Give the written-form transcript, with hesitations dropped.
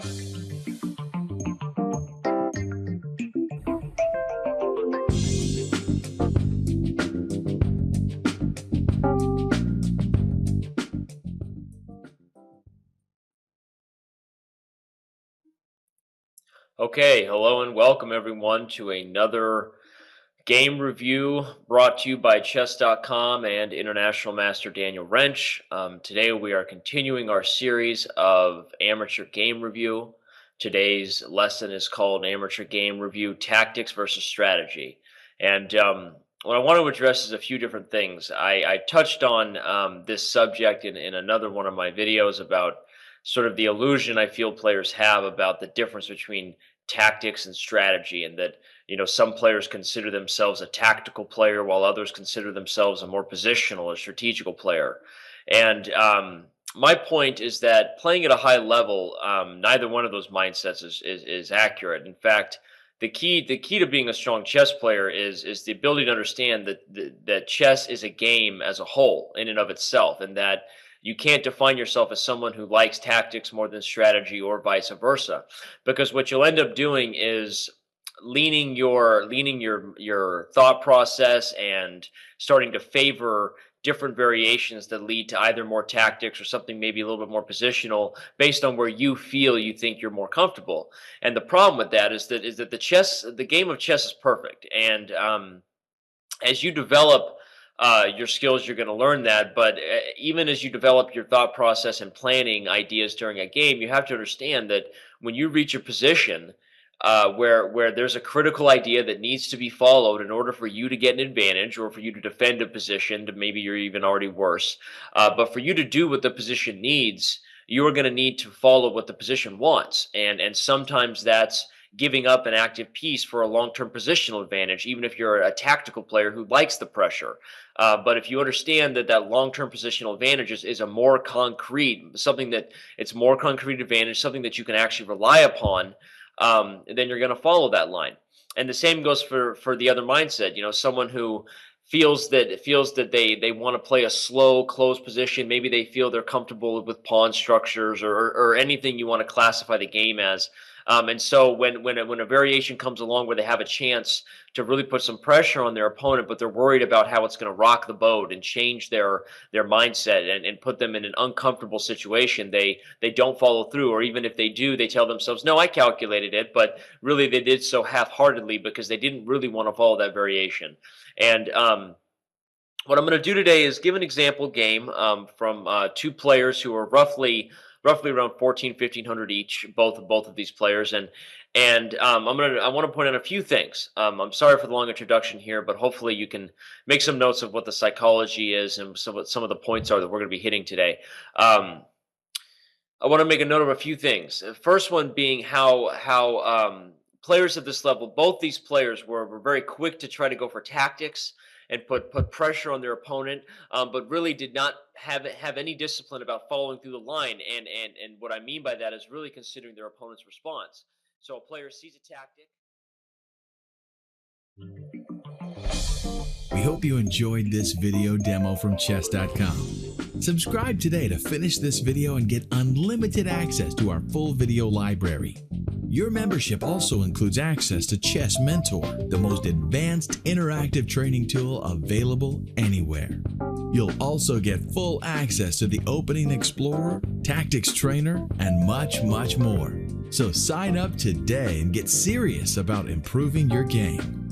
Okay, hello and welcome everyone to another game review brought to you by chess.com and International Master Daniel Wrench. Today we are continuing our series of amateur game review. Today's lesson is called Amateur Game Review Tactics versus Strategy. And what I want to address is a few different things. I touched on this subject in another one of my videos about sort of the illusion I feel players have about the difference between tactics and strategy, and that some players consider themselves a tactical player while others consider themselves a more positional or strategical player. And my point is that playing at a high level, neither one of those mindsets is accurate. In fact, the key to being a strong chess player is the ability to understand that chess is a game as a whole in and of itself, and that you can't define yourself as someone who likes tactics more than strategy or vice versa, because what you'll end up doing is leaning your thought process and starting to favor different variations that lead to either more tactics or something maybe a little bit more positional based on where you think you're more comfortable. And the problem with that is that the game of chess is perfect. And as you develop your skills, you're going to learn that. But even as you develop your thought process and planning ideas during a game, you have to understand that when you reach a position where there's a critical idea that needs to be followed in order for you to get an advantage, or for you to defend a position, to maybe you're even already worse. But for you to do what the position needs, you are going to need to follow what the position wants, and sometimes that's giving up an active piece for a long-term positional advantage, even if you're a tactical player who likes the pressure. But if you understand that long-term positional advantage is a more concrete, something that it's more concrete advantage, something that you can actually rely upon, then you're going to follow that line. And the same goes for the other mindset. Someone who feels that they want to play a slow, closed position. Maybe they feel they're comfortable with pawn structures, or anything you want to classify the game as. And so when a variation comes along where they have a chance to really put some pressure on their opponent, but they're worried about how it's going to rock the boat and change their mindset, and put them in an uncomfortable situation, they don't follow through. Or even if they do, they tell themselves, no, I calculated it, but really they did so half-heartedly because they didn't really want to follow that variation. And what I'm going to do today is give an example game from two players who are roughly around 1,500 each, both of these players. And I want to point out a few things. I'm sorry for the long introduction here, but hopefully you can make some notes of what the psychology is and what some of the points are that we're going to be hitting today. I want to make a note of a few things. The first one being how players at this level, both these players were very quick to try to go for tactics and put pressure on their opponent, but really did not have any discipline about following through the line. And what I mean by that is really considering their opponent's response. So a player sees a tactic. We hope you enjoyed this video demo from chess.com. Subscribe today to finish this video and get unlimited access to our full video library. Your membership also includes access to Chess Mentor, the most advanced interactive training tool available anywhere. You'll also get full access to the Opening Explorer, Tactics Trainer, and much, much more. So sign up today and get serious about improving your game.